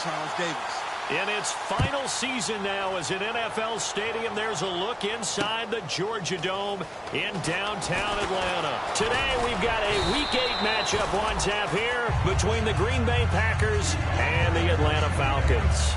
Charles Davis. In its final season now as an NFL stadium, there's a look inside the Georgia Dome in downtown Atlanta. Today we've got a Week 8 matchup on tap here between the Green Bay Packers and the Atlanta Falcons.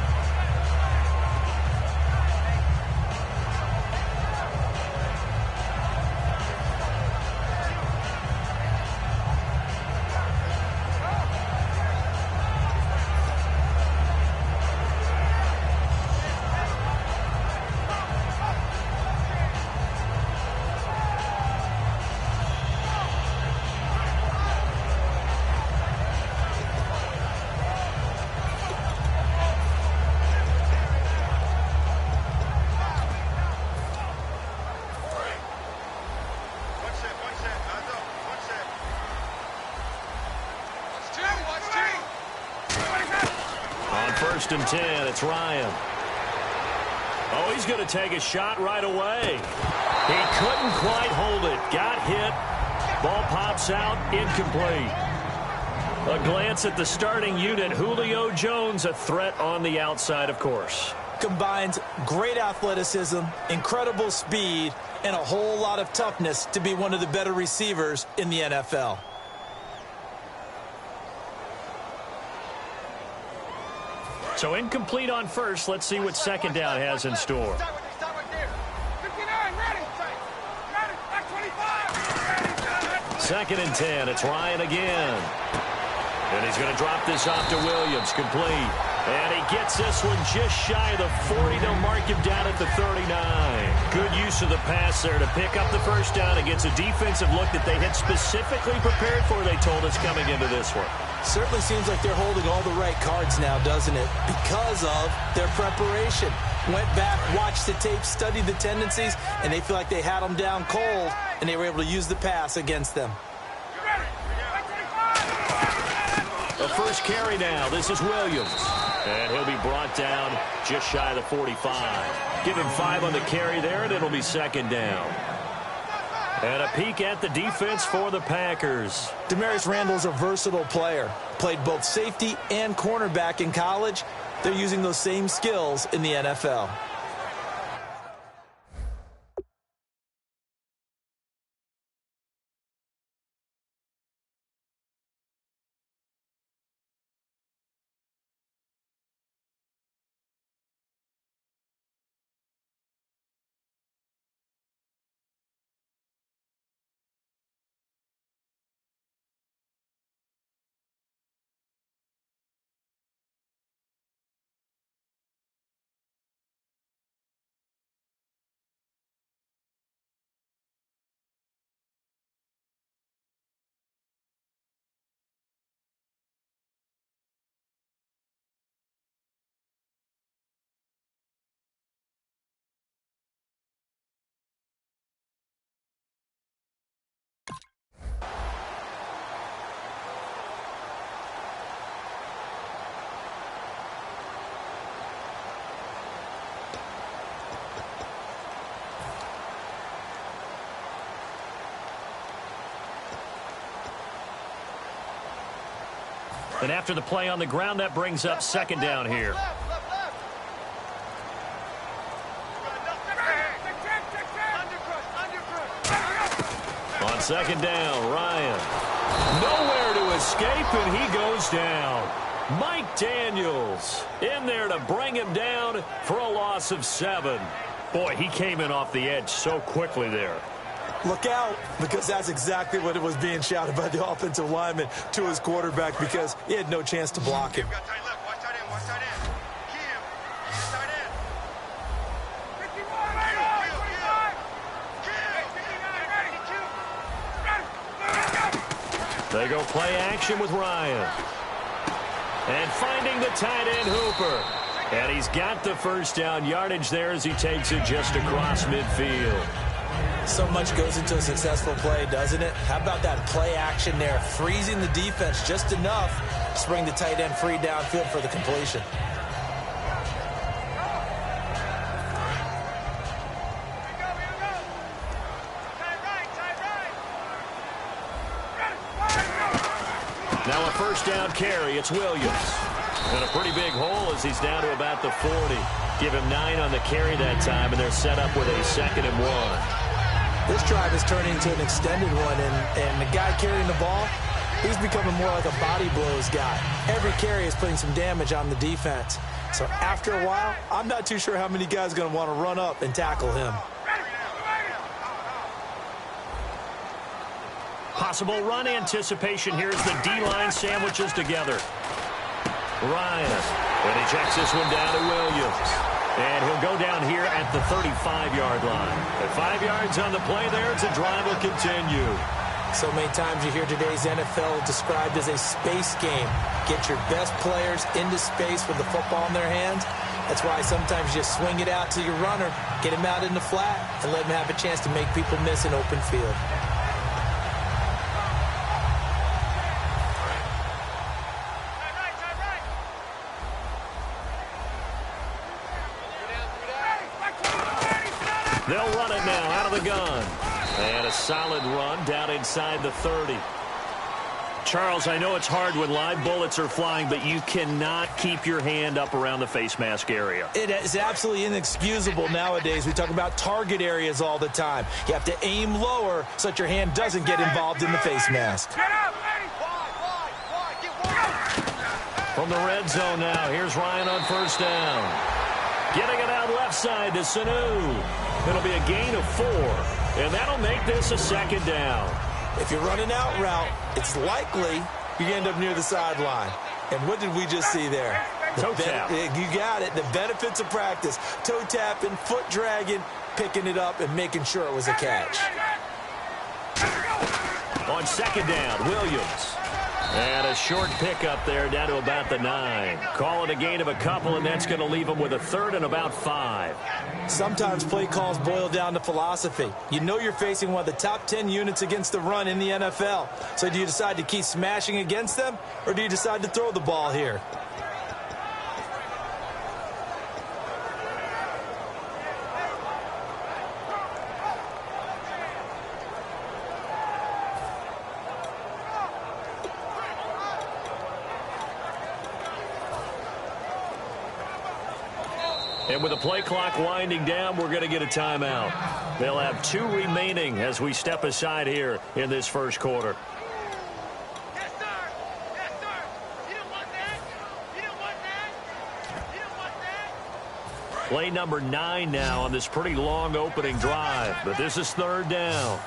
First and 10, it's Ryan. Oh, he's going to take a shot right away. He couldn't quite hold it. Got hit. Ball pops out, incomplete. A glance at the starting unit. Julio Jones, a threat on the outside, of course. Combines great athleticism, incredible speed, and a whole lot of toughness to be one of the better receivers in the NFL. So incomplete on first. Let's see what second down has in store. Second and 10. It's Ryan again. And he's going to drop this off to Williams. Complete. And he gets this one just shy of the 40. They'll mark him down at the 39. Good use of the pass there to pick up the first down against a defensive look that they had specifically prepared for, they told us, coming into this one. Certainly seems like they're holding all the right cards now, doesn't it? Because of their preparation. Went back, watched the tape, studied the tendencies, and they feel like they had them down cold, and they were able to use the pass against them. The first carry now. This is Williams. And he'll be brought down just shy of the 45. Give him 5 on the carry there, and it'll be second down. And a peek at the defense for the Packers. Demarius Randall's a versatile player. Played both safety and cornerback in college. They're using those same skills in the NFL. And after the play on the ground, that brings up second down here. On second down, Ryan. Nowhere to escape, and he goes down. Mike Daniels in there to bring him down for a loss of 7. Boy, he came in off the edge so quickly there. Look out, because that's exactly what it was being shouted by the offensive lineman to his quarterback, because he had no chance to block him. They go play action with Ryan. And finding the tight end Hooper. And he's got the first down yardage there as he takes it just across midfield. So much goes into a successful play, doesn't it? How about that play action there, freezing the defense just enough to bring the tight end free downfield for the completion. Now a first down carry. It's Williams. And a pretty big hole as he's down to about the 40. Give him 9 on the carry that time, and they're set up with a 2nd and 1. This drive is turning into an extended one, and the guy carrying the ball, he's becoming more like a body blows guy. Every carry is putting some damage on the defense. So after a while, I'm not too sure how many guys are going to want to run up and tackle him. Possible run anticipation here as the D-line sandwiches together. Ryan, and he checks this one down to Williams. And he'll go down here at the 35-yard line. At 5 yards on the play there, it's a drive will continue. So many times you hear today's NFL described as a space game. Get your best players into space with the football in their hands. That's why sometimes you just swing it out to your runner, get him out in the flat, and let him have a chance to make people miss an open field. They'll run it now out of the gun. And a solid run down inside the 30. Charles, I know it's hard when live bullets are flying, but you cannot keep your hand up around the face mask area. It is absolutely inexcusable nowadays. We talk about target areas all the time. You have to aim lower so that your hand doesn't get involved in the face mask. From the red zone now, here's Ryan on 1st down. Getting it out left side to Sanu. It'll be a gain of 4, and that'll make this a 2nd down. If you're running out route, it's likely you end up near the sideline. And what did we just see there? Toe tap. You got it. The benefits of practice. Toe tapping, foot dragging, picking it up, and making sure it was a catch. On 2nd down, Williams. And a short pickup there down to about the 9. Call it a gain of a couple, and that's going to leave them with a 3rd and about 5. Sometimes play calls boil down to philosophy. You know you're facing one of the top 10 units against the run in the NFL. So do you decide to keep smashing against them, or do you decide to throw the ball here? And with the play clock winding down, we're going to get a timeout. They'll have 2 remaining as we step aside here in this first quarter. Yes, sir. Yes, sir. You don't want that. You don't want that. You don't want that. Play number 9 now on this pretty long opening drive. But this is 3rd down.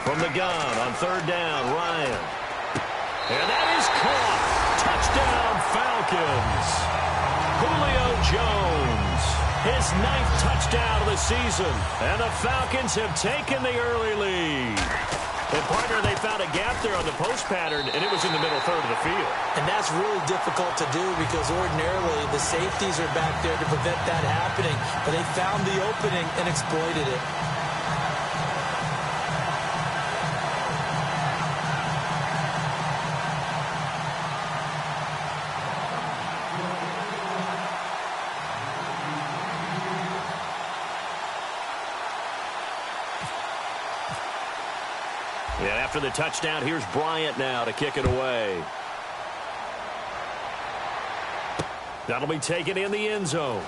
From the gun on 3rd down, Ryan. And that is caught. Touchdown, Falcons. Julio Jones, his 9th touchdown of the season. And the Falcons have taken the early lead. And, partner, they found a gap there on the post pattern, and it was in the middle 3rd of the field. And that's really difficult to do because ordinarily the safeties are back there to prevent that happening. But they found the opening and exploited it. And after the touchdown, here's Bryant now to kick it away. That'll be taken in the end zone.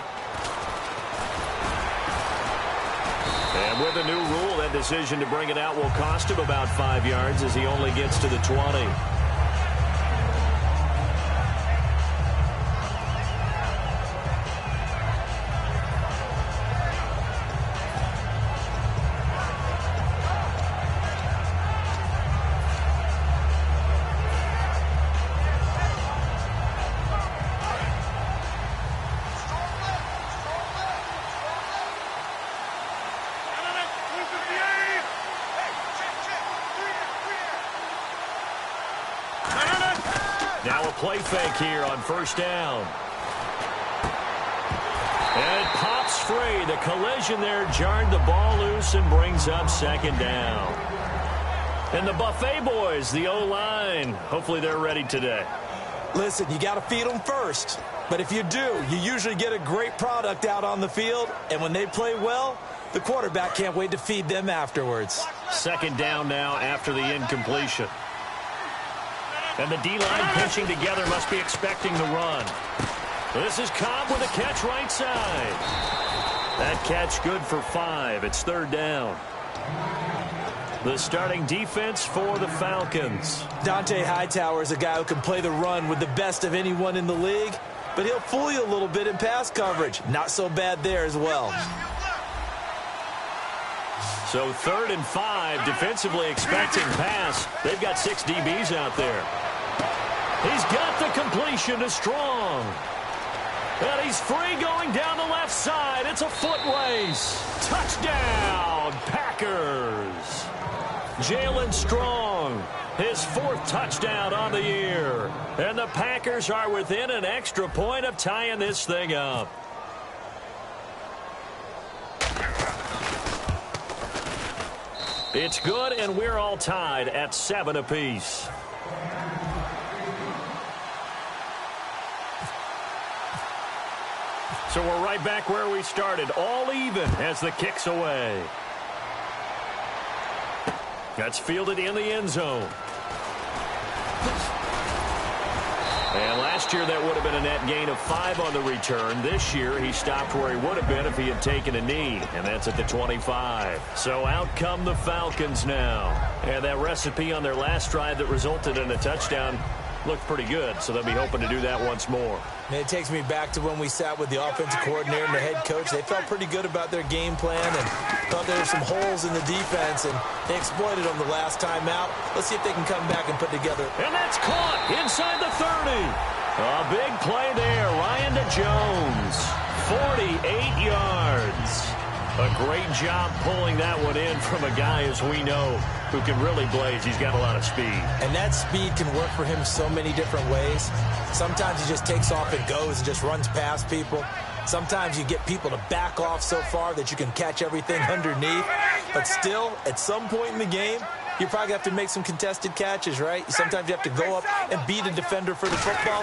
And with the new rule, that decision to bring it out will cost him about 5 yards as he only gets to the 20. Now a play fake here on 1st down. And it pops free. The collision there jarred the ball loose and brings up 2nd down. And the Buffet boys, the O-line, hopefully they're ready today. Listen, you got to feed them first. But if you do, you usually get a great product out on the field, and when they play well, the quarterback can't wait to feed them afterwards. Second down now after the incompletion. And the D-line pinching together must be expecting the run. This is Cobb with a catch right side. That catch good for 5. It's third down. The starting defense for the Falcons. Dante Hightower is a guy who can play the run with the best of anyone in the league, but he'll fool you a little bit in pass coverage. Not so bad there as well. So 3rd and 5, defensively expecting pass. They've got 6 DBs out there. He's got the completion to Strong. And he's free going down the left side. It's a foot race. Touchdown, Packers. Jalen Strong, his 4th touchdown on the year. And the Packers are within an extra point of tying this thing up. It's good, and we're all tied at 7 apiece. So we're right back where we started, all even as the kick's away. That's fielded in the end zone. And last year that would have been a net gain of 5 on the return. This year he stopped where he would have been if he had taken a knee, and that's at the 25. So out come the Falcons now. And that recipe on their last drive that resulted in a touchdown looked pretty good, so they'll be hoping to do that once more. And it takes me back to when we sat with the offensive coordinator and the head coach. They felt pretty good about their game plan and thought there were some holes in the defense, and they exploited them the last time out. Let's see if they can come back and put together. And that's caught inside the 30. A big play there. Ryan to Jones. 48 yards. A great job pulling that one in from a guy, as we know, who can really blaze. He's got a lot of speed. And that speed can work for him so many different ways. Sometimes he just takes off and goes and just runs past people. Sometimes you get people to back off so far that you can catch everything underneath. But still, at some point in the game, you probably have to make some contested catches, right? Sometimes you have to go up and beat a defender for the football.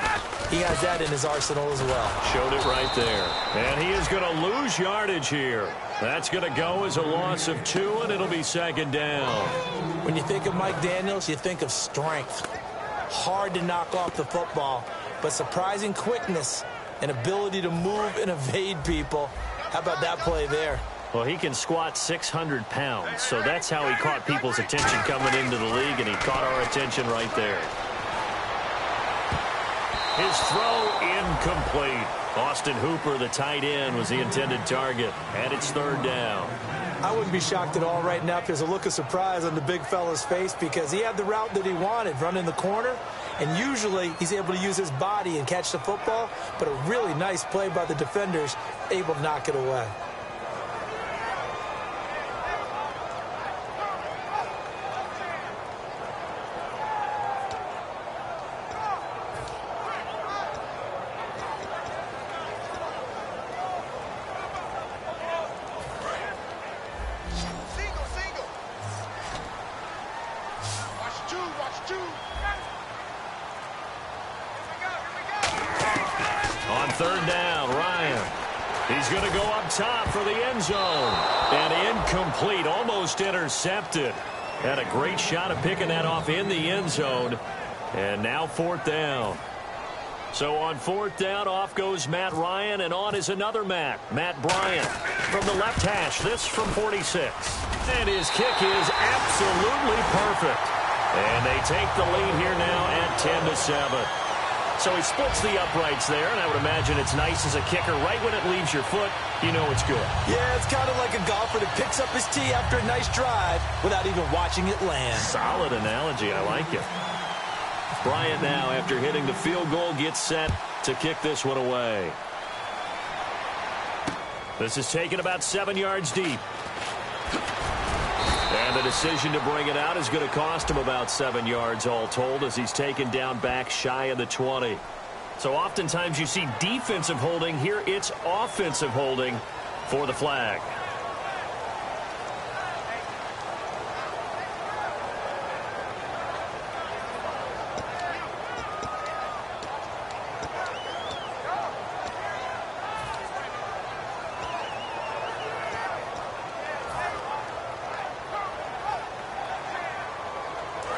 He has that in his arsenal as well. Showed it right there. And he is going to lose yardage here. That's going to go as a loss of 2, and it'll be second down. When you think of Mike Daniels, you think of strength. Hard to knock off the football, but surprising quickness and ability to move and evade people. How about that play there? Well, he can squat 600 pounds, so that's how he caught people's attention coming into the league, and he caught our attention right there. His throw incomplete. Austin Hooper, the tight end, was the intended target, and it's third down. I wouldn't be shocked at all right now if there's a look of surprise on the big fella's face, because he had the route that he wanted, running the corner, and usually he's able to use his body and catch the football, but a really nice play by the defenders, able to knock it away. Third down, Ryan. He's going to go up top for the end zone. And incomplete, almost intercepted. Had a great shot of picking that off in the end zone. And now fourth down. So on fourth down, off goes Matt Ryan, and on is another Matt Bryant. From the left hash, this from 46. And his kick is absolutely perfect. And they take the lead here now at 10-7. So he splits the uprights there, and I would imagine it's nice as a kicker. Right when it leaves your foot, you know it's good. Yeah, it's kind of like a golfer that picks up his tee after a nice drive without even watching it land. Solid analogy. I like it. Bryant now, after hitting the field goal, gets set to kick this one away. This is taken about 7 yards deep. And the decision to bring it out is going to cost him about 7 yards all told, as he's taken down back shy of the 20. So oftentimes you see defensive holding. Here it's offensive holding for the flag.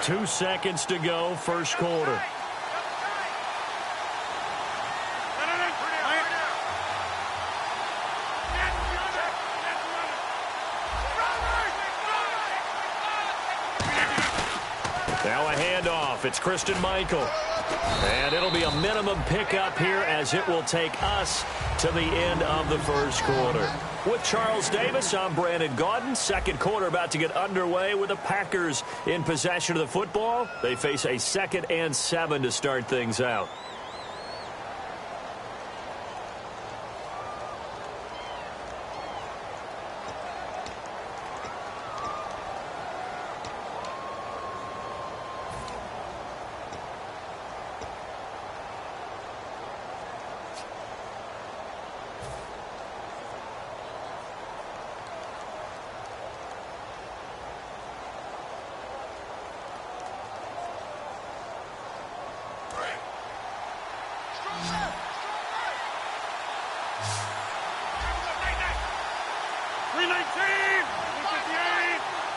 2 seconds to go, first quarter. Now a handoff. It's Christian Michael. And it'll be a minimum pickup here as it will take us to the end of the first quarter. With Charles Davis, I'm Brandon Gaudin. Second quarter about to get underway with the Packers in possession of the football. They face a 2nd and 7 to start things out.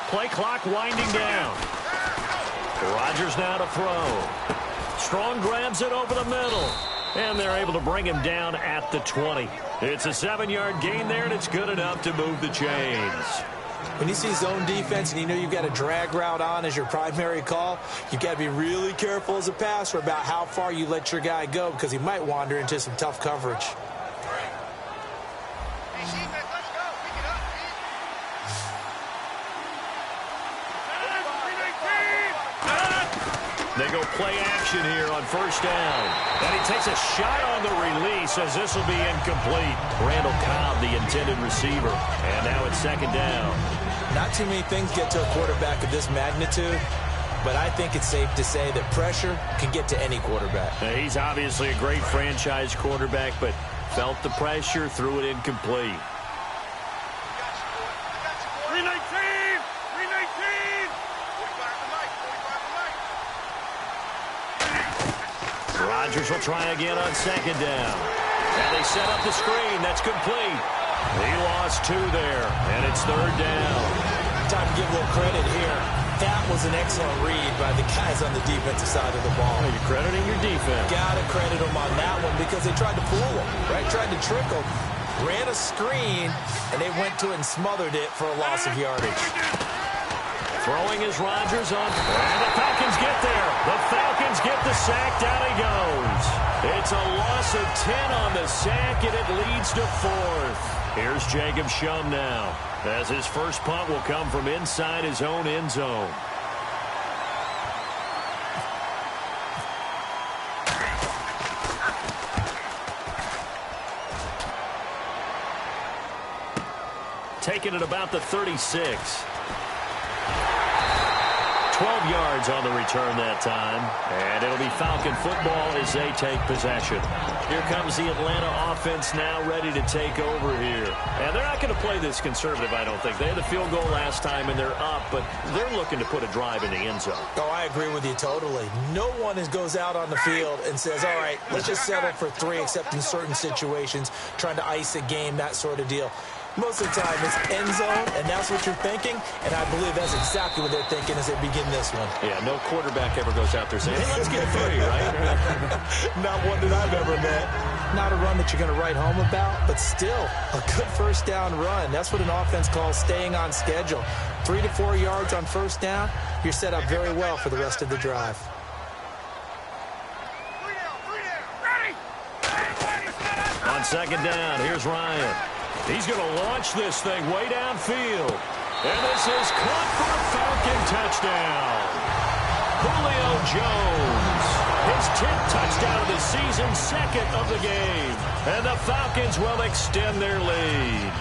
Play clock winding down. Rodgers now to throw. Strong grabs it over the middle. And they're able to bring him down at the 20. It's a 7-yard gain there, and it's good enough to move the chains. When you see zone defense and you know you've got a drag route on as your primary call, you've got to be really careful as a passer about how far you let your guy go because he might wander into some tough coverage. They go play action here on first down. And he takes a shot on the release as this will be incomplete. Randall Cobb, the intended receiver. And now it's 2nd down. Not too many things get to a quarterback of this magnitude, but I think it's safe to say that pressure can get to any quarterback. Now, he's obviously a great franchise quarterback, but felt the pressure, threw it incomplete. 319! 319! Rodgers will try again on 2nd down. And they set up the screen. That's complete. He lost 2 there, and it's 3rd down. Time to give a little credit here. That was an excellent read by the guys on the defensive side of the ball. You're crediting your defense. Got to credit them on that one because they tried to fool him, right? Tried to trick him. Ran a screen, and they went to it and smothered it for a loss of yardage. Throwing is Rodgers on. And the Falcons get there. The Falcons get the sack. Down he goes. It's a loss of 10 on the sack, and it leads to 4th. Here's Jacob Shum now, as his first punt will come from inside his own end zone. Taking it about the 36. 12 yards on the return that time. And it'll be Falcon football as they take possession. Here comes the Atlanta offense now ready to take over here. And they're not going to play this conservative, I don't think. They had the field goal last time, and they're up, but they're looking to put a drive in the end zone. Oh, I agree with you totally. No one goes out on the field and says, all right, let's just settle for 3, except in certain situations, trying to ice a game, that sort of deal. Most of the time, it's end zone, and that's what you're thinking, and I believe that's exactly what they're thinking as they begin this one. Yeah, no quarterback ever goes out there saying, hey, let's get 3, right? Not one that I've ever met. Not a run that you're going to write home about, but still a good first down run. That's what an offense calls staying on schedule. 3 to 4 yards on first down, you're set up very well for the rest of the drive. On 2nd down, here's Ryan. He's going to launch this thing way downfield. And this is caught for a Falcon touchdown. Julio Jones, his 10th touchdown of the season, 2nd of the game. And the Falcons will extend their lead.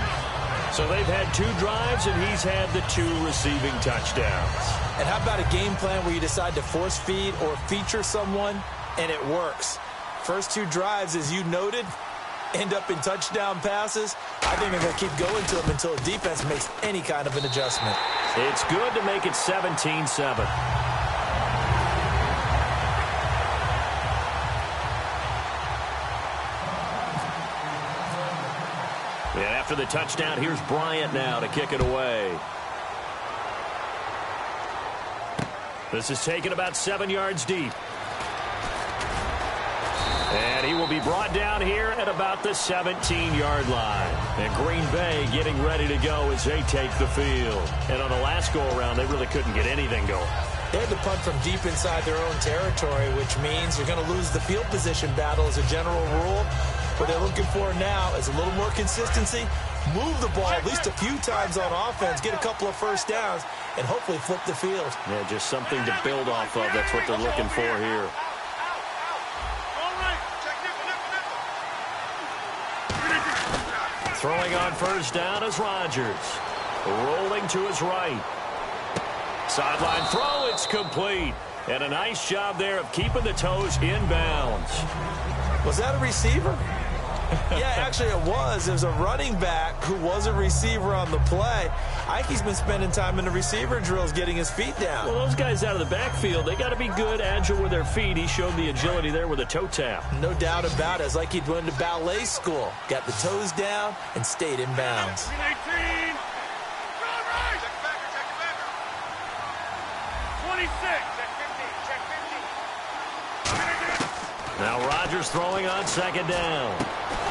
So they've had 2 drives, and he's had the 2 receiving touchdowns. And how about a game plan where you decide to force feed or feature someone, and it works? First 2 drives, as you noted, end up in touchdown passes. I think they're going to keep going to them until the defense makes any kind of an adjustment. It's good to make it 17-7. And after the touchdown, here's Bryant now to kick it away. This is taken about 7 yards deep. And he will be brought down here at about the 17-yard line. And Green Bay getting ready to go as they take the field. And on the last go-around, they really couldn't get anything going. They had to punt from deep inside their own territory, which means you're going to lose the field position battle as a general rule. What they're looking for now is a little more consistency, move the ball at least a few times on offense, get a couple of first downs, and hopefully flip the field. Yeah, just something to build off of. That's what they're looking for here. Throwing on first down is Rodgers. Rolling to his right. Sideline throw, it's complete. And a nice job there of keeping the toes in bounds. Was that a receiver? Yeah, actually it was. It was a running back who was a receiver on the play. Ike's been spending time in the receiver drills getting his feet down. Well, those guys out of the backfield, they got to be good, agile with their feet. He showed the agility there with a toe tap. No doubt about it. It's like he'd went to ballet school. Got the toes down and stayed in bounds. 26. Now Rodgers throwing on second down.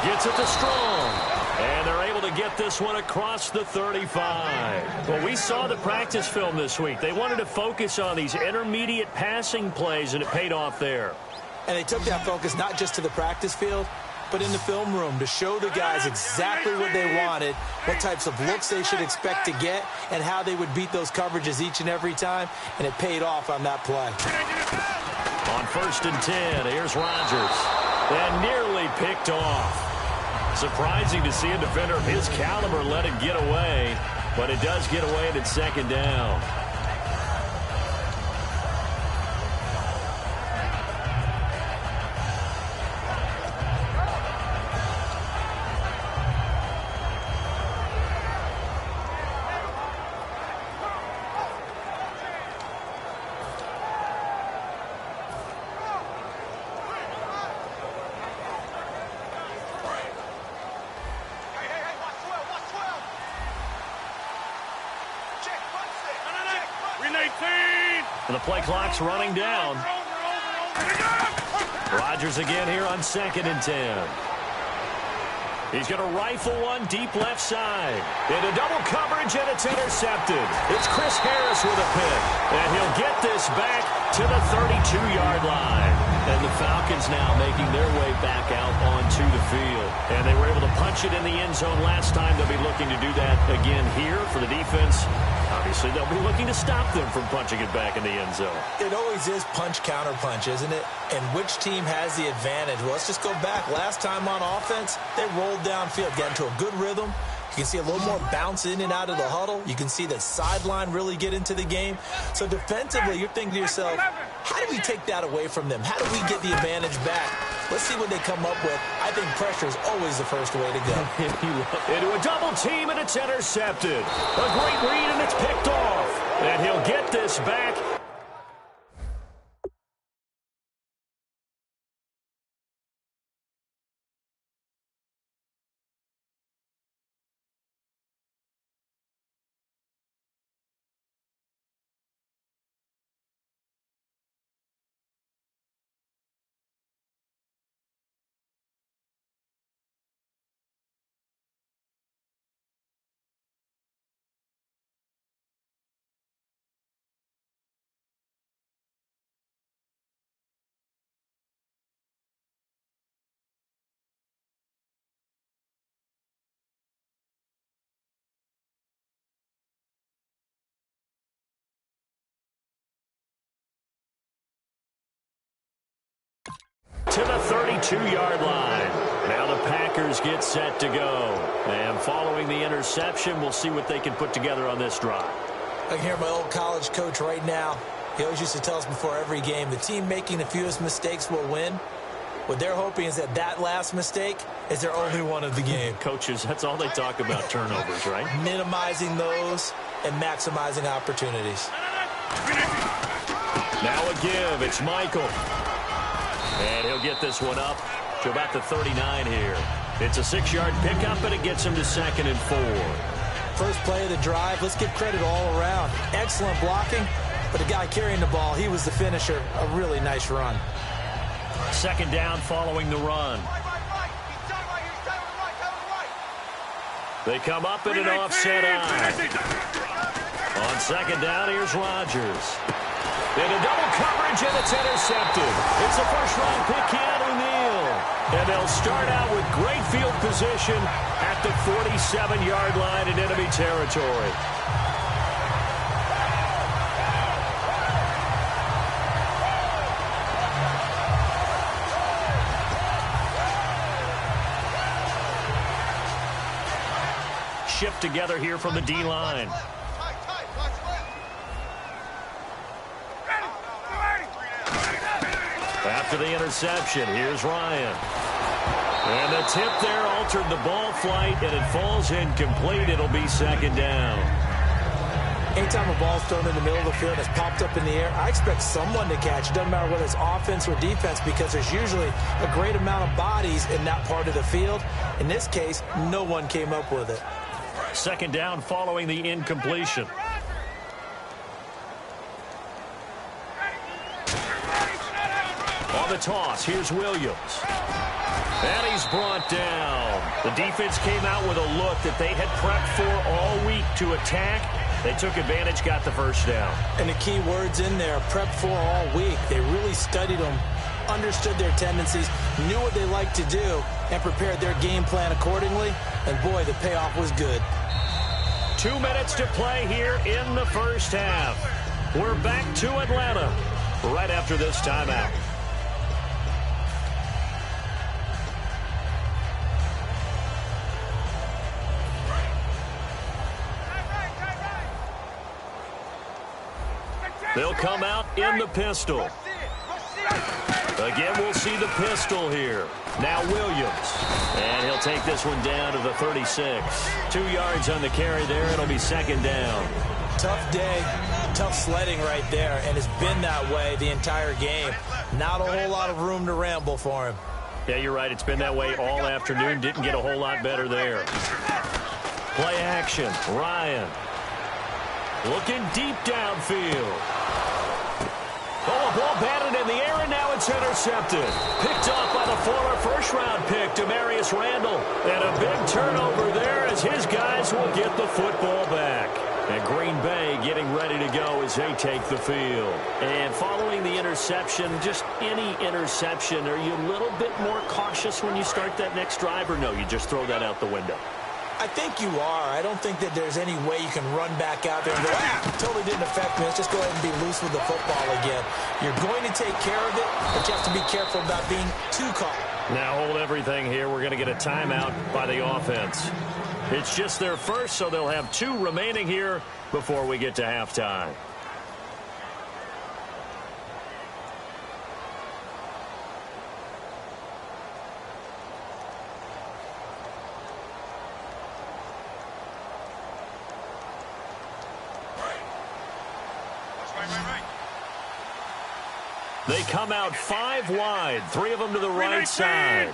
Gets it to Strong. And they're able to get this one across the 35. Well, we saw the practice film this week. They wanted to focus on these intermediate passing plays, and it paid off there. And they took that focus not just to the practice field, but in the film room to show the guys exactly what they wanted, what types of looks they should expect to get, and how they would beat those coverages each and every time, and it paid off on that play. On 1st and 10, here's Rodgers. And nearly picked off. Surprising to see a defender of his caliber let it get away, but it does get away and it's second down. And the play clock's running down. Rodgers again here on 2nd and 10. He's going to rifle one deep left side. Into double coverage, and it's intercepted. It's Chris Harris with a pick. And he'll get this back to the 32-yard line. And the Falcons now making their way back out onto the field. And they were able to punch it in the end zone last time. They'll be looking to do that again here for the defense. Obviously, they'll be looking to stop them from punching it back in the end zone. It always is punch-counter-punch, isn't it? And which team has the advantage? Well, let's just go back. Last time on offense, they rolled downfield, got into a good rhythm. You can see a little more bounce in and out of the huddle. You can see the sideline really get into the game. So defensively, you're thinking to yourself, how do we take that away from them? How do we get the advantage back? Let's see what they come up with. I think pressure is always the first way to go. Into a double team, and it's intercepted. A great read, and it's picked off. And he'll get this back. To the 32-yard line. Now the Packers get set to go. And following the interception, we'll see what they can put together on this drive. I can hear my old college coach right now. He always used to tell us before every game, the team making the fewest mistakes will win. What they're hoping is that that last mistake is their only one of the game. Coaches, that's all they talk about, turnovers, right? Minimizing those and maximizing opportunities. Now a give. It's Michael. And he'll get this one up to about the 39 here. It's a 6-yard pickup, and it gets him to 2nd and 4. First play of the drive, let's give credit all around. Excellent blocking, but the guy carrying the ball, he was the finisher. A really nice run. Second down following the run. They come up in an offset eye. On second down, here's Rodgers. In a double coverage, and it's intercepted. It's a first-round pick, Keanu Neal. And they'll start out with great field position at the 47-yard line in enemy territory. Shift together here from the D-line. After the interception, here's Ryan. And the tip there altered the ball flight, and it falls incomplete. It'll be second down. Anytime a ball's thrown in the middle of the field and it's popped up in the air, I expect someone to catch. It doesn't matter whether it's offense or defense, because there's usually a great amount of bodies in that part of the field. In this case, no one came up with it. Second down following the incompletion. On the toss, here's Williams. And he's brought down. The defense came out with a look that they had prepped for all week to attack. They took advantage, got the first down. And the key words in there, prepped for all week. They really studied them, understood their tendencies, knew what they liked to do, and prepared their game plan accordingly. And boy, the payoff was good. 2 minutes to play here in the first half. We're back to Atlanta right after this timeout. They'll come out in the pistol. Again, we'll see the pistol here. Now Williams. And he'll take this one down to the 36. 2 yards on the carry there. It'll be second down. Tough day, tough sledding right there, and it's been that way the entire game. Not a whole lot of room to ramble for him. Yeah, you're right. It's been that way all afternoon. Didn't get a whole lot better there. Play action. Ryan. Looking deep downfield. Oh, a ball batted in the air, and now it's intercepted. Picked off by the former first-round pick, Demarius Randall. And a big turnover there as his guys will get the football back. And Green Bay getting ready to go as they take the field. And following the interception, just any interception, are you a little bit more cautious when you start that next drive, or no, you just throw that out the window? I think you are. I don't think that there's any way you can run back out there and go, totally didn't affect me. Let's just go ahead and be loose with the football again. You're going to take care of it, but you have to be careful about being too caught. Now hold everything here. We're going to get a timeout by the offense. It's just their first, so they'll have 2 remaining here before we get to halftime. They come out 5 wide, 3 of them to the right side.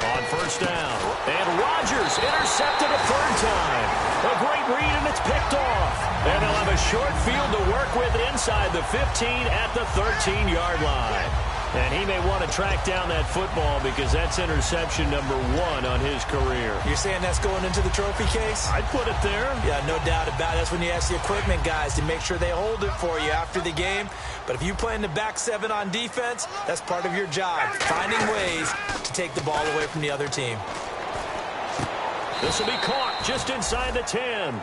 On first down, and Rodgers intercepted a 3rd time. A great read, and it's picked off. And they'll have a short field to work with inside the 15 at the 13-yard line. And he may want to track down that football because that's interception number 1 on his career. You're saying that's going into the trophy case? I'd put it there. Yeah, no doubt about it. That's when you ask the equipment guys to make sure they hold it for you after the game. But if you play in the back 7 on defense, that's part of your job, finding ways to take the ball away from the other team. This will be caught just inside the 10.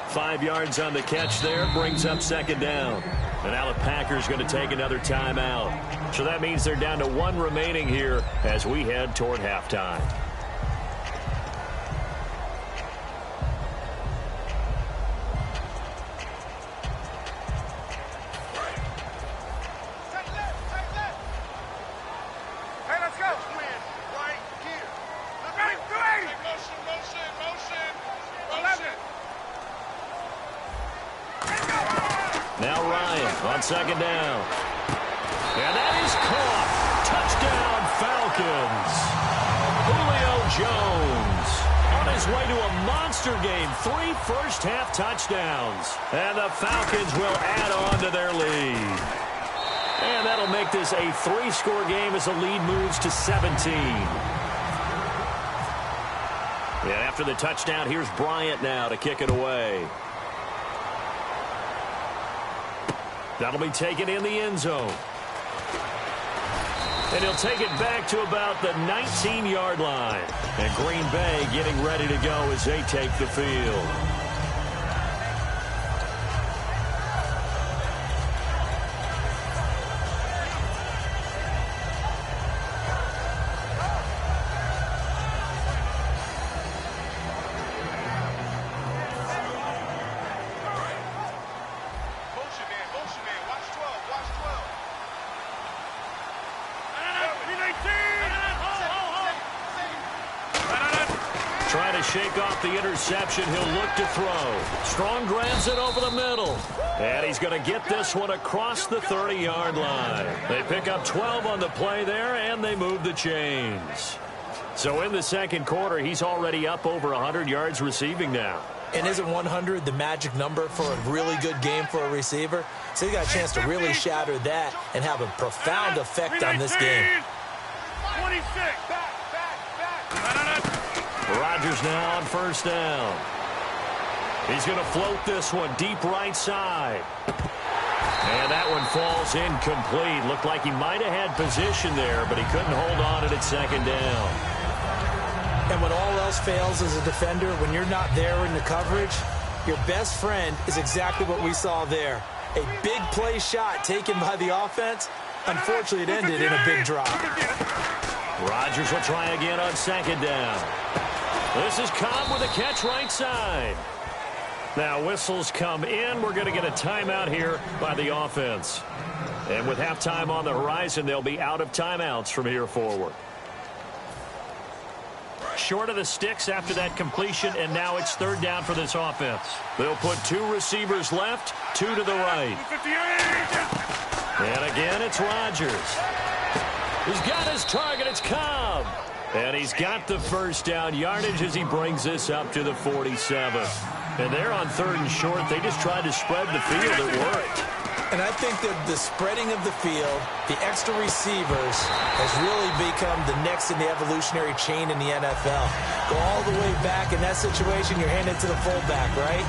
5 yards on the catch there, brings up second down. And now the Packers going to take another timeout. So that means they're down to 1 remaining here as we head toward halftime. Hey, let's go. Win right here. Motion. Now Ryan on second down. And that is caught. Touchdown, Falcons. Julio Jones on his his way to a monster game. 3 first-half touchdowns. And the Falcons will add on to their lead. And that'll make this a 3-score game as the lead moves to 17. And after the touchdown, here's Bryant now to kick it away. That'll be taken in the end zone. And he'll take it back to about the 19-yard line. And Green Bay getting ready to go as they take the field. Trying to shake off the interception. He'll look to throw. Strong grabs it over the middle. And he's going to get this one across the 30-yard line. They pick up 12 on the play there, and they move the chains. So in the second quarter, he's already up over 100 yards receiving now. And isn't 100 the magic number for a really good game for a receiver? So he got a chance to really shatter that and have a profound effect on this game. 26. Rodgers now on first down. He's going to float this one deep right side. And that one falls incomplete. Looked like he might have had position there, but he couldn't hold on at second down. And when all else fails as a defender, when you're not there in the coverage, your best friend is exactly what we saw there. A big play shot taken by the offense. Unfortunately, it ended in a big drop. Rodgers will try again on second down. This is Cobb with a catch right side. Now whistles come in. We're going to get a timeout here by the offense. And with halftime on the horizon, they'll be out of timeouts from here forward. Short of the sticks after that completion, and now it's third down for this offense. They'll put 2 receivers left, 2 to the right. And again, it's Rodgers. He's got his target. It's Cobb. And he's got the first down yardage as he brings this up to the 47. And they're on third and short. They just tried to spread the field. It worked. And I think that the spreading of the field, the extra receivers, has really become the next in the evolutionary chain in the NFL. Go all the way back. In that situation, you're handed to the fullback, right?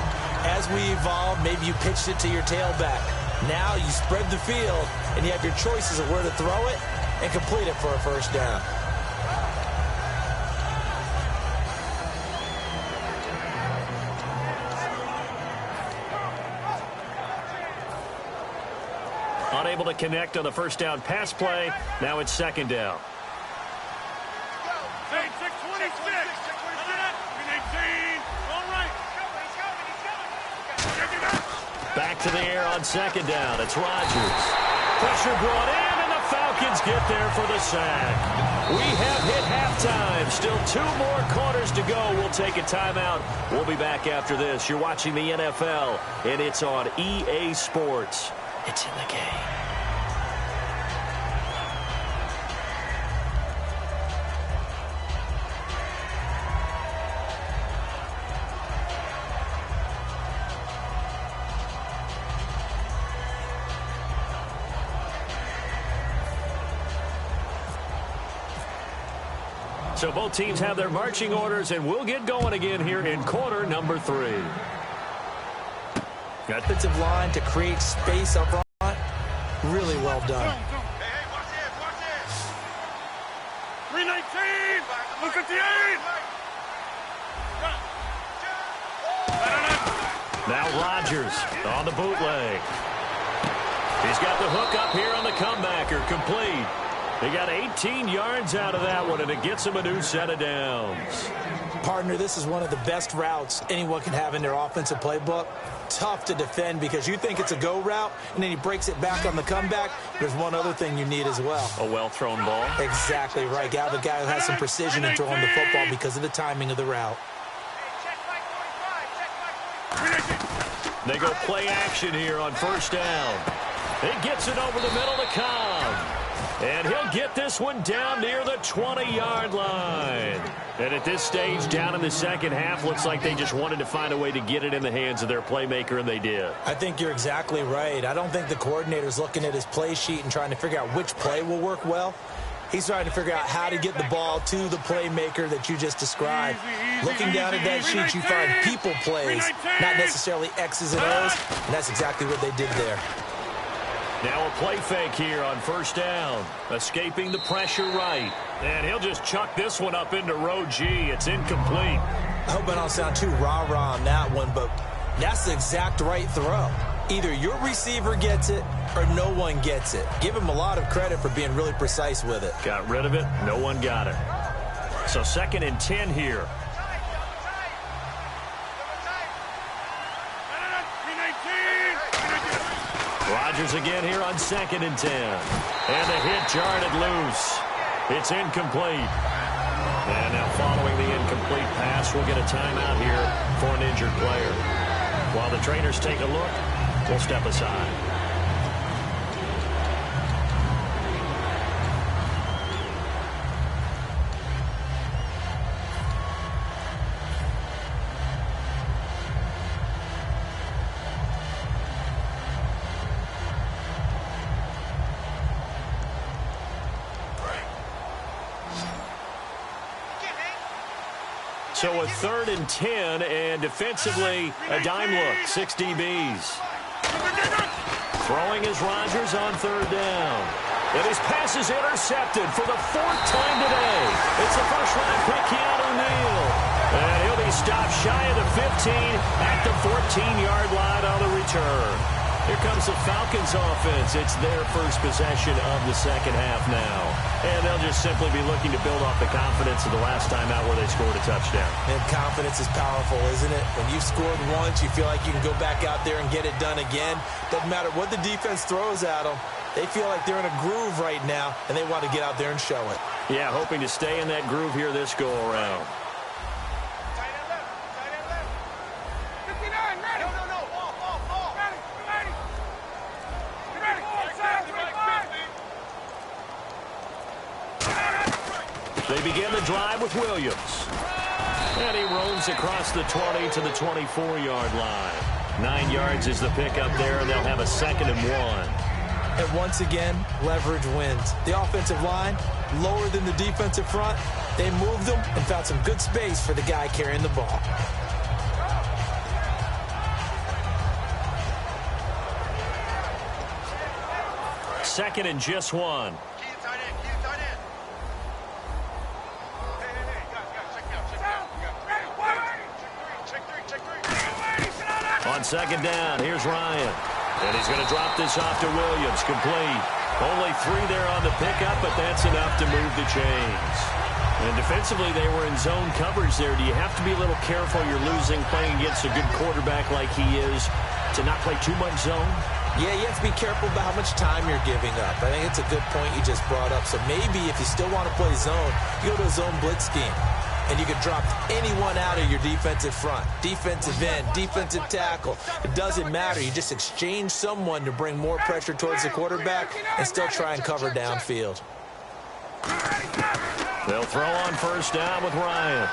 As we evolve, maybe you pitched it to your tailback. Now you spread the field, and you have your choices of where to throw it and complete it for a first down. Unable to connect on the first down pass play. Now it's second down. Back to the air on second down. It's Rodgers. Pressure brought in, and the Falcons get there for the sack. We have hit halftime. Still 2 more quarters to go. We'll take a timeout. We'll be back after this. You're watching the NFL, and it's on EA Sports. It's in the game. So both teams have their marching orders, and we'll get going again here in quarter number 3. Offensive line to create space up front. Really well done. Hey, watch this. 319. 158. Now Rodgers on the bootleg. He's got the hook up here on the comebacker. Complete. He got 18 yards out of that one, and it gets him a new set of downs. Partner, this is one of the best routes anyone can have in their offensive playbook. Tough to defend because you think it's a go route, and then he breaks it back on the comeback. There's one other thing you need as well. A well-thrown ball. Exactly right. Got the guy who has some precision in throwing the football because of the timing of the route. They go play action here on first down. It gets it over the middle to Cobb. And he'll get this one down near the 20-yard line. And at this stage, down in the second half, looks like they just wanted to find a way to get it in the hands of their playmaker, and they did. I think you're exactly right. I don't think the coordinator's looking at his play sheet and trying to figure out which play will work well. He's trying to figure out how to get the ball to the playmaker that you just described. Looking down at that sheet, you find people plays, not necessarily X's and O's, and that's exactly what they did there. Now a play fake here on first down. Escaping the pressure right. And he'll just chuck this one up into row G. It's incomplete. I hope I don't sound too rah-rah on that one, but that's the exact right throw. Either your receiver gets it or no one gets it. Give him a lot of credit for being really precise with it. Got rid of it. No one got it. So 2nd and 10 here. Rodgers again here on 2nd and 10. And the hit jarred it loose. It's incomplete. And now following the incomplete pass, we'll get a timeout here for an injured player. While the trainers take a look, we'll step aside. So a 3rd and 10, and defensively, a dime look, 6 DBs. Throwing is Rodgers on 3rd down. And his pass is intercepted for the 4th time today. It's the first-round pick, Keanu Neal. And he'll be stopped shy of the 15 at the 14-yard line on the return. Here comes the Falcons offense. It's their first possession of the second half now. And they'll just simply be looking to build off the confidence of the last time out where they scored a touchdown. And confidence is powerful, isn't it? When you've scored once, you feel like you can go back out there and get it done again. Doesn't matter what the defense throws at them. They feel like they're in a groove right now, and they want to get out there and show it. Yeah, hoping to stay in that groove here this go-around. They begin the drive with Williams. And he roams across the 20 to the 24-yard line. 9 yards is the pickup there, and they'll have a 2nd and 1. And once again, leverage wins. The offensive line, lower than the defensive front. They moved them and found some good space for the guy carrying the ball. Second and just 1. On 2nd down, here's Ryan. And he's going to drop this off to Williams. Complete. Only 3 there on the pickup, but that's enough to move the chains. And defensively, they were in zone coverage there. Do you have to be a little careful? You're losing playing against a good quarterback like he is to not play too much zone? Yeah, you have to be careful about how much time you're giving up. I think it's a good point you just brought up. So maybe if you still want to play zone, you go to a zone blitz scheme. And you can drop anyone out of your defensive front, defensive end, defensive tackle. It doesn't matter. You just exchange someone to bring more pressure towards the quarterback and still try and cover downfield. They'll throw on first down with Ryan.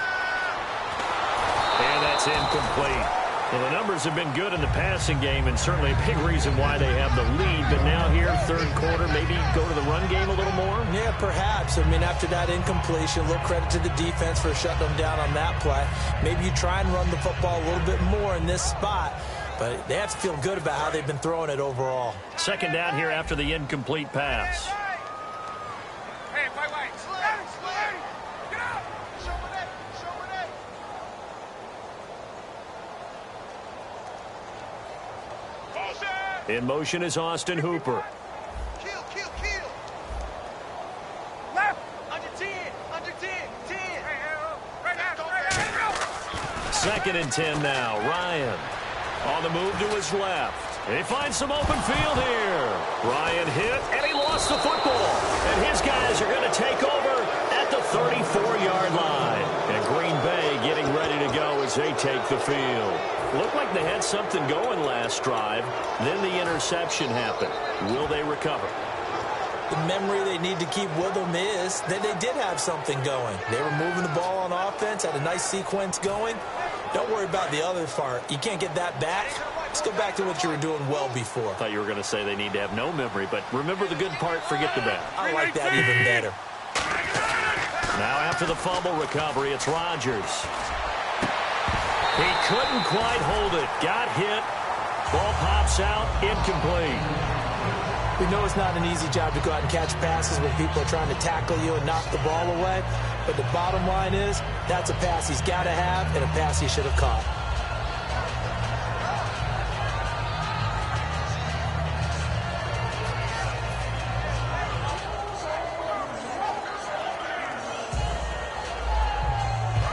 And that's incomplete. Well, the numbers have been good in the passing game, and certainly a big reason why they have the lead. But now here, 3rd quarter, maybe go to the run game a little more? Yeah, perhaps. I mean, after that incompletion, a little credit to the defense for shutting them down on that play. Maybe you try and run the football a little bit more in this spot. But they have to feel good about how they've been throwing it overall. 2nd down here after the incomplete pass. In motion is Austin Hooper. Kill. Left. Under 10. 10. Right 2nd and 10 now. Ryan on the move to his left. And he finds some open field here. Ryan hit, and he lost the football. And his guys are going to take over at the 34-yard line. And Green Bay getting ready to go as they take the field. Looked like they had something going last drive. Then the interception happened. Will they recover? The memory they need to keep with them is that they did have something going. They were moving the ball on offense, had a nice sequence going. Don't worry about the other part. You can't get that back. Let's go back to what you were doing well before. I thought you were going to say they need to have no memory, but remember the good part, forget the bad. I like that even better. Now after the fumble recovery, it's Rodgers. He couldn't quite hold it. Got hit. Ball pops out, incomplete. We know it's not an easy job to go out and catch passes when people are trying to tackle you and knock the ball away. But the bottom line is, that's a pass he's got to have and a pass he should have caught.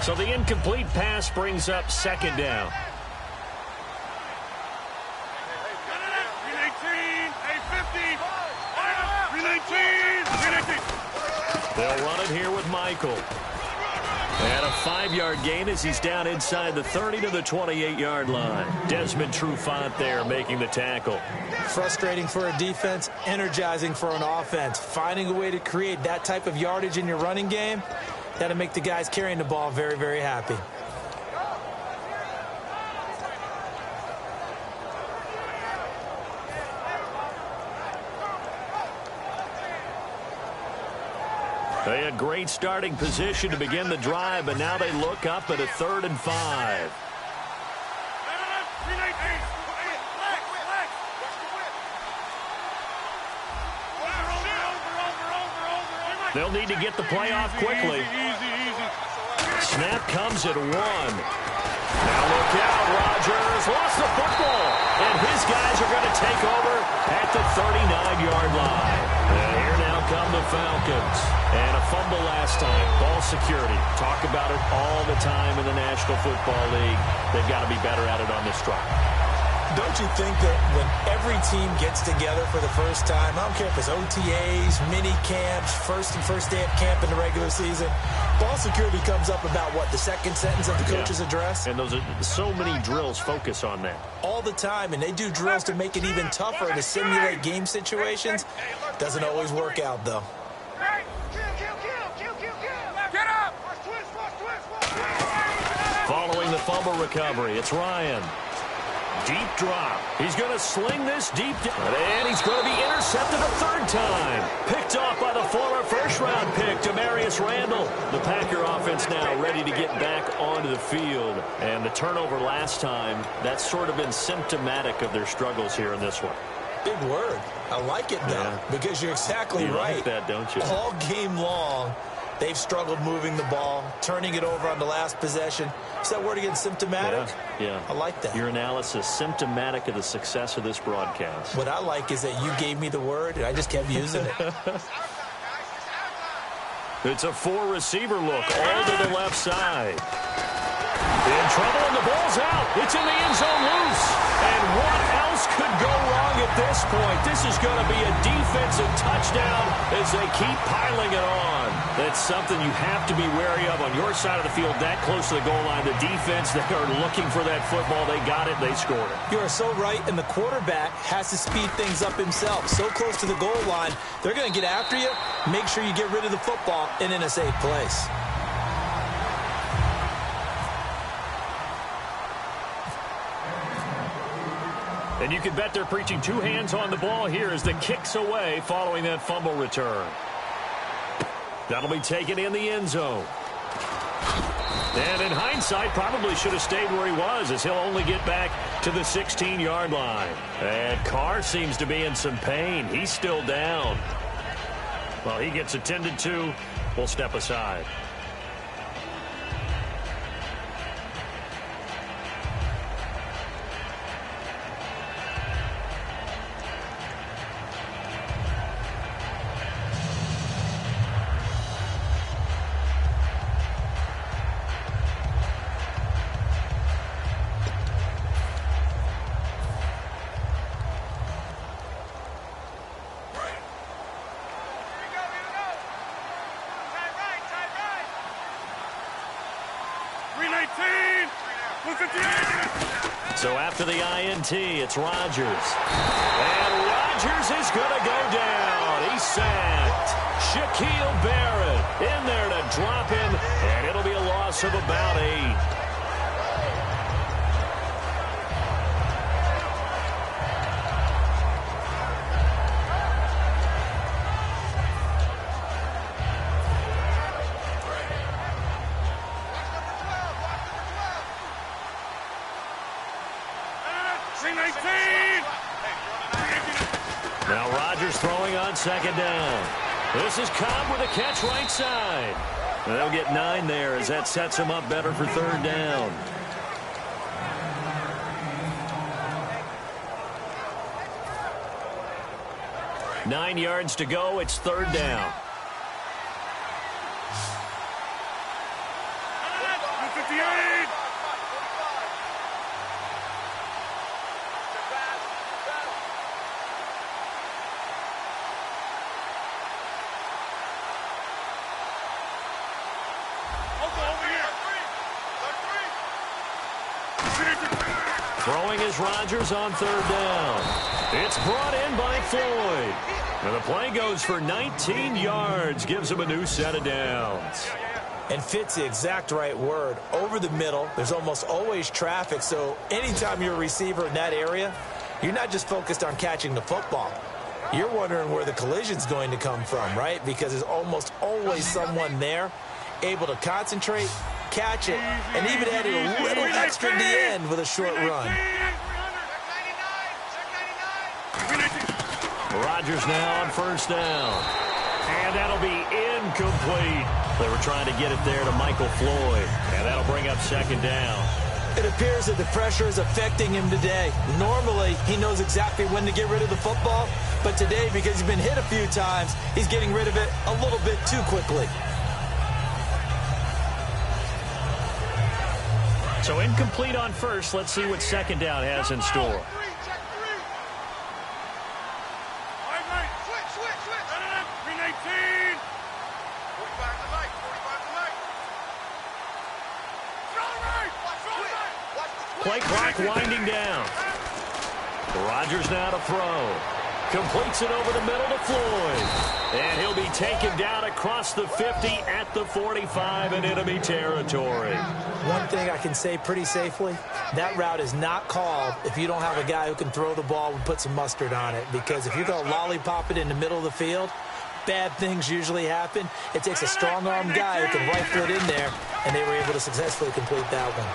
So the incomplete pass brings up second down. They'll run it here with Michael. And a 5-yard gain as he's down inside the 30 to the 28-yard line. Desmond Trufant there making the tackle. Frustrating for a defense, energizing for an offense. Finding a way to create that type of yardage in your running game, that'll make the guys carrying the ball very, very happy. They had great starting position to begin the drive, but now they look up at a 3rd and 5. They'll need to get the play off quickly. Snap comes at 1. Now look out, Rodgers lost the football, and his guys are going to take over at the 39-yard line. And here now come the Falcons. And a fumble last time. Ball security. Talk about it all the time in the National Football League. They've got to be better at it on this drive. Don't you think that when every team gets together for the first time, I don't care if it's OTAs, mini camps, first day of camp in the regular season, ball security comes up about, what, the second sentence of the coach's address? And those are so many drills focus on that. All the time, and they do drills to make it even tougher to simulate game situations. Doesn't always work out, though. Following the fumble recovery, it's Ryan. Deep drop. He's going to sling this deep, and he's going to be intercepted a 3rd time. Picked off by the former first-round pick, Demarius Randall. The Packer offense now ready to get back onto the field. And the turnover last time, that's sort of been symptomatic of their struggles here in this one. Big word. I like it, though, because you're exactly right. You like that, don't you? All game long, they've struggled moving the ball, turning it over on the last possession. Is that word again, symptomatic? Yeah. I like that. Your analysis, symptomatic of the success of this broadcast. What I like is that you gave me the word, and I just kept using it. It's a 4-receiver look, all to the left side. In trouble, and the ball's out. It's in the end zone loose. And what else could go wrong at this point? This is going to be a defensive touchdown as they keep piling it on. That's something you have to be wary of on your side of the field, that close to the goal line. The defense, they are looking for that football. They got it. They scored it. You are so right, and the quarterback has to speed things up himself. So close to the goal line, they're going to get after you. Make sure you get rid of the football and in a safe place. And you can bet they're preaching 2 hands on the ball here as the kick's away following that fumble return. That'll be taken in the end zone. And in hindsight, probably should have stayed where he was, as he'll only get back to the 16-yard line. And Carr seems to be in some pain. He's still down. Well, he gets attended to. We'll step aside. So after the INT, it's Rodgers. And Rodgers is going to go down. He's sacked. Shaquille Barrett in there to drop him, and it'll be a loss of about 8. Now Rodgers throwing on second down. This is Cobb with a catch right side. And they'll get 9 there as that sets him up better for third down. Nine yards to go. It's third down. Throwing is Rodgers on third down. It's brought in by Floyd. And the play goes for 19 yards, gives him a new set of downs. And fits the exact right word. Over the middle, there's almost always traffic, so anytime you're a receiver in that area, you're not just focused on catching the football. You're wondering where the collision's going to come from, right? Because there's almost always someone there able to concentrate, catch it, and even added a little extra at the end with a short run. Rodgers now on first down. And that'll be incomplete. They were trying to get it there to Michael Floyd. And that'll bring up second down. It appears that the pressure is affecting him today. Normally, he knows exactly when to get rid of the football. But today, because he's been hit a few times, he's getting rid of it a little bit too quickly. So incomplete on first. Let's see what second down has in store. Play clock winding down. Rodgers now to throw. Completes it over the middle to Floyd. And he'll be taken down across the 50 at the 45 in enemy territory. One thing I can say pretty safely, that route is not called if you don't have a guy who can throw the ball and put some mustard on it. Because if you're going to lollipop it in the middle of the field, bad things usually happen. It takes a strong-armed guy who can rifle it in there, and they were able to successfully complete that one.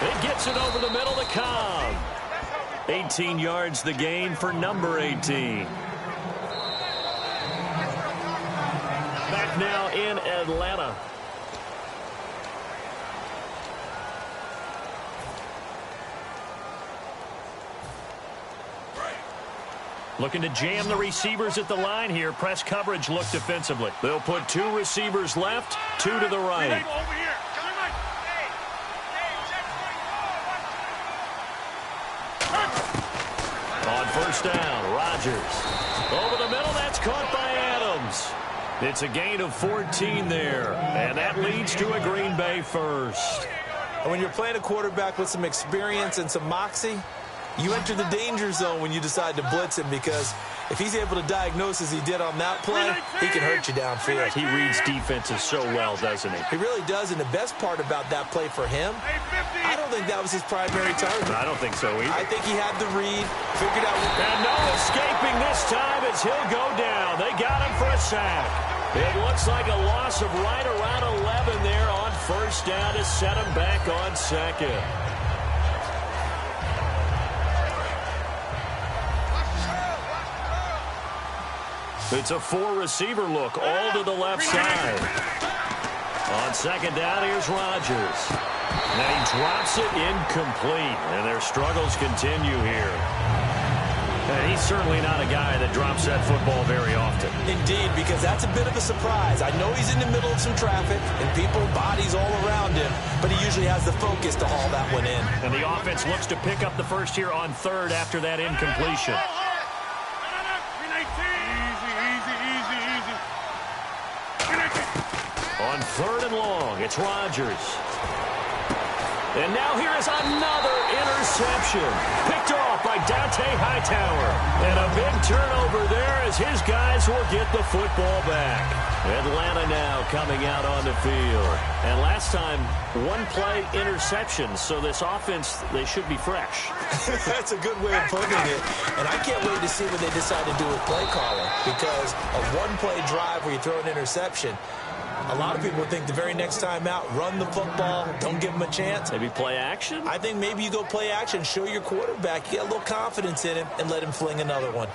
It gets it over the middle to Cobb. 18 yards the gain for number 18. Back now in Atlanta. Looking to jam the receivers at the line here. Press coverage look defensively. They'll put 2 receivers left, 2 to the right. On first down, Rodgers. Over the middle, that's caught by Adams. It's a gain of 14 there, and that leads to a Green Bay first. And when you're playing a quarterback with some experience and some moxie, you enter the danger zone when you decide to blitz him, because if he's able to diagnose as he did on that play, he can hurt you downfield. He reads defenses so well, doesn't he? He really does, and the best part about that play for him, I don't think that was his primary target. I don't think so either. I think he had the read, figured out. And no escaping this time as he'll go down. They got him for a sack. It looks like a loss of right around 11 there on first down to set him back on second. It's a 4-receiver look, all to the left side. On second down, here's Rodgers. Now he drops it incomplete, and their struggles continue here. And he's certainly not a guy that drops that football very often. Indeed, because that's a bit of a surprise. I know he's in the middle of some traffic, and people, bodies all around him, but he usually has the focus to haul that one in. And the offense looks to pick up the first here on third after that incompletion. On third and long, it's Rodgers. And now here is another interception. Picked off by Dante Hightower. And a big turnover there as his guys will get the football back. Atlanta now coming out on the field. And last time, one-play interception. So this offense, they should be fresh. That's a good way of putting it. And I can't wait to see what they decide to do with play calling. Because a one-play drive where you throw an interception, a lot of people think the very next time out, run the football, don't give them a chance. Maybe play action? I think maybe you go play action, show your quarterback, you get a little confidence in him, and let him fling another one.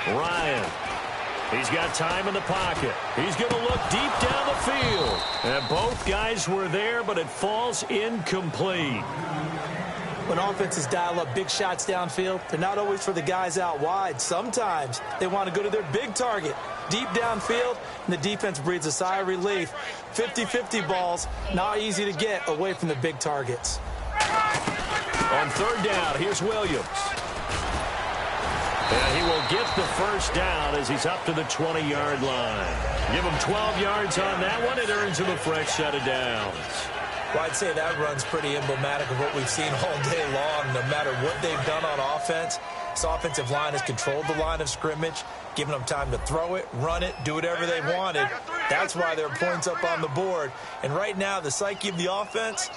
Ryan. He's got time in the pocket. He's going to look deep down the field. And both guys were there, but it falls incomplete. When offenses dial up big shots downfield, they're not always for the guys out wide. Sometimes they want to go to their big target, deep downfield, and the defense breathes a sigh of relief. 50-50 balls, not easy to get away from the big targets. On third down, here's Williams. And he will get the first down as he's up to the 20-yard line. Give him 12 yards on that one. It earns him a fresh set of downs. Well, I'd say that run's pretty emblematic of what we've seen all day long. No matter what they've done on offense, this offensive line has controlled the line of scrimmage, giving them time to throw it, run it, do whatever they wanted. That's why there are points up on the board. And right now, the psyche of the offense,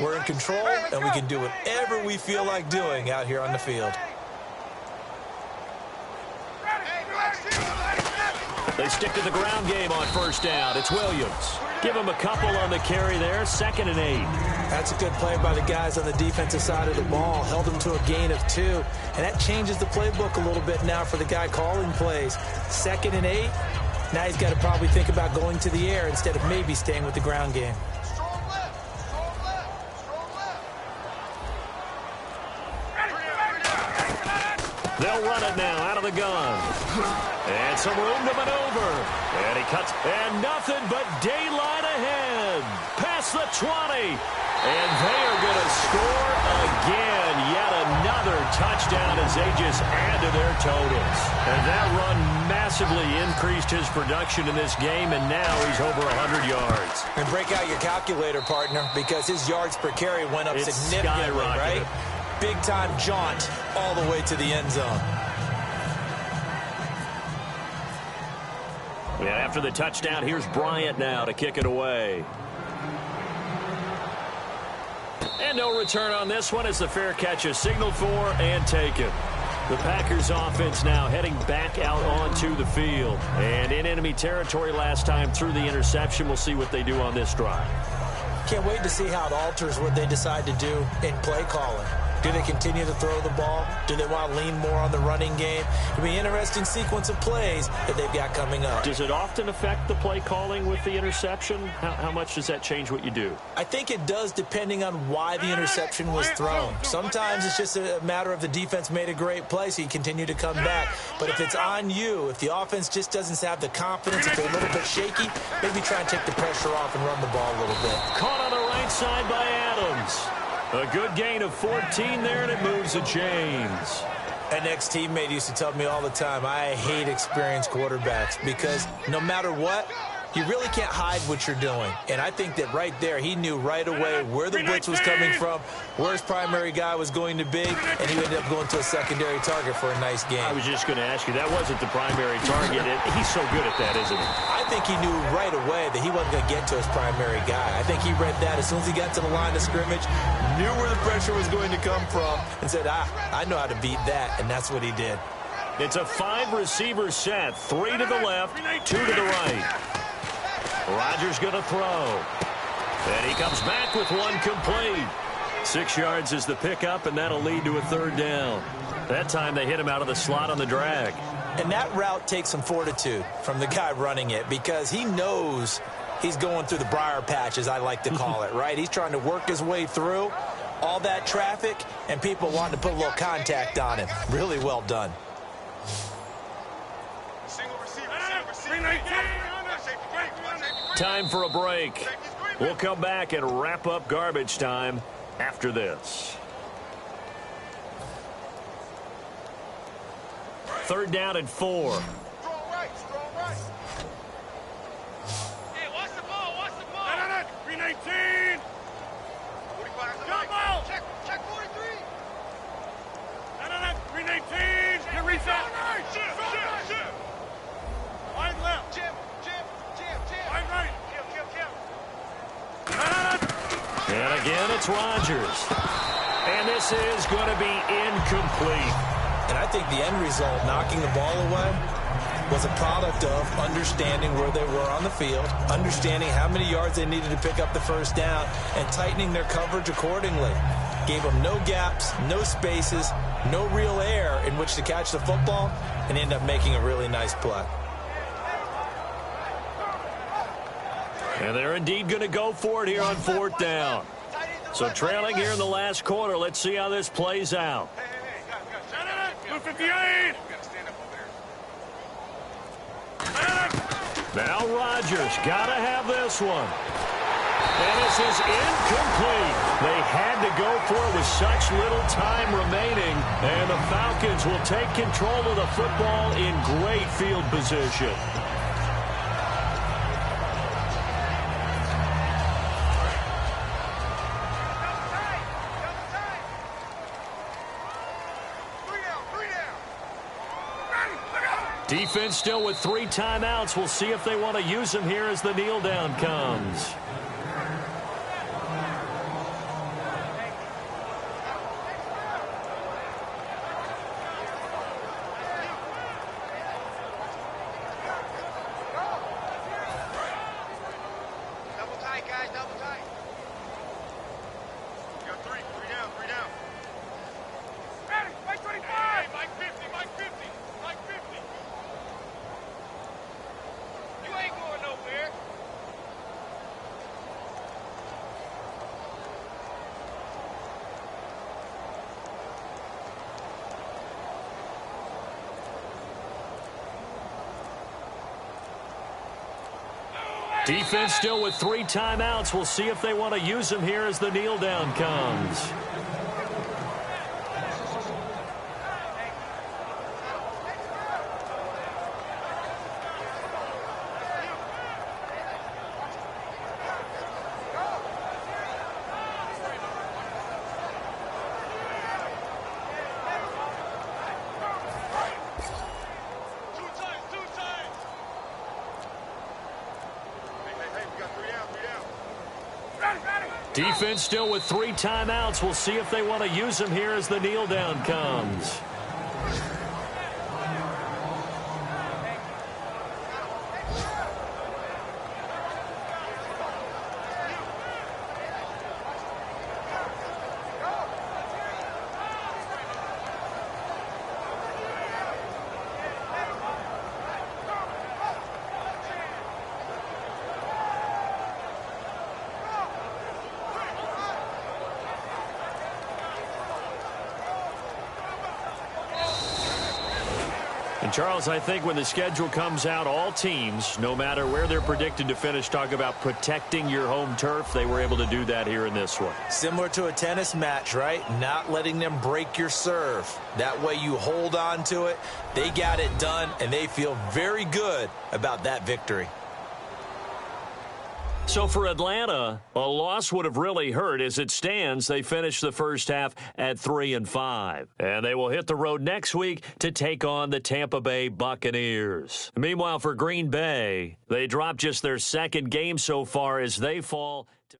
we're in control, and we can do whatever we feel like doing out here on the field. They stick to the ground game on first down. It's Williams. Give him a couple on the carry there. 2nd and 8. That's a good play by the guys on the defensive side of the ball. Held them to a gain of 2. And that changes the playbook a little bit now for the guy calling plays. 2nd and 8. Now he's got to probably think about going to the air instead of maybe staying with the ground game. They'll run it now out of the gun. And some room to maneuver. And he cuts. And nothing but daylight ahead. Past the 20. And they are going to score again. Yet another touchdown as they just add to their totals. And that run massively increased his production in this game. And now he's over 100 yards. And break out your calculator, partner, because his yards per carry went up significantly, right? Big-time jaunt all the way to the end zone. And after the touchdown, here's Bryant now to kick it away. And no return on this one as the fair catch is signaled for and taken. The Packers offense now heading back out onto the field. And in enemy territory last time through the interception. We'll see what they do on this drive. Can't wait to see how it alters what they decide to do in play calling. Do they continue to throw the ball? Do they want to lean more on the running game? It'll be an interesting sequence of plays that they've got coming up. Does it often affect the play calling with the interception? How much does that change what you do? I think it does depending on why the interception was thrown. Sometimes it's just a matter of the defense made a great play, so you continue to come back. But if it's on you, if the offense just doesn't have the confidence, if they're a little bit shaky, maybe try and take the pressure off and run the ball a little bit. Caught on the right side by Adams. A good gain of 14 there, and it moves the chains. An ex-teammate used to tell me all the time, I hate experienced quarterbacks because no matter what, you really can't hide what you're doing. And I think that right there, he knew right away where the blitz was coming from, where his primary guy was going to be, and he ended up going to a secondary target for a nice game. I was just going to ask you, that wasn't the primary target. He's so good at that, isn't he? I think he knew right away that he wasn't going to get to his primary guy. I think he read that as soon as he got to the line of scrimmage, knew where the pressure was going to come from, and said, I know how to beat that, and that's what he did. It's a 5-receiver set, 3 to the left, 2 to the right. Rodgers going to throw. And he comes back with one complete. 6 yards is the pickup, and that'll lead to a third down. That time they hit him out of the slot on the drag. And that route takes some fortitude from the guy running it because he knows he's going through the briar patch, as I like to call it, right? He's trying to work his way through. all that traffic, and people wanting to put a little contact on him. Really well done. Time for a break. We'll come back and wrap up garbage time after this. 3rd down and 4. Strong right, strong right. Hey, watch the ball, watch the ball. 319. 45 jump ball. Check 43. 319. Get reset. Shoot. Line left. Jim. Line right. Kill. And again, it's Rodgers. And this is going to be incomplete. And I think the end result, knocking the ball away, was a product of understanding where they were on the field, understanding how many yards they needed to pick up the first down, and tightening their coverage accordingly. Gave them no gaps, no spaces, no real air in which to catch the football, and end up making a really nice play. And they're indeed going to go for it here on 4th down. So trailing here in the last quarter, let's see how this plays out. Blue 58. Now Rodgers got to have this one. And this is incomplete. They had to go for it with such little time remaining. And the Falcons will take control of the football in great field position. Defense still with 3 timeouts. We'll see if they want to use them here as the kneel down comes. Double tight, guys, double tight. You got 3 down. Ready, Mike 25. Hey, Mike 50. You ain't going nowhere. Defense still with 3 timeouts. We'll see if they want to use them here as the kneel down comes. Defense still with 3 timeouts. We'll see if they want to use them here as the kneel down comes. And Charles, I think when the schedule comes out, all teams, no matter where they're predicted to finish, talk about protecting your home turf. They were able to do that here in this one. Similar to a tennis match, right? Not letting them break your serve. That way you hold on to it. They got it done, and they feel very good about that victory. So for Atlanta, a loss would have really hurt. As it stands, they finished the first half at 3-5. And they will hit the road next week to take on the Tampa Bay Buccaneers. Meanwhile, for Green Bay, they dropped just their 2nd game so far as they fall to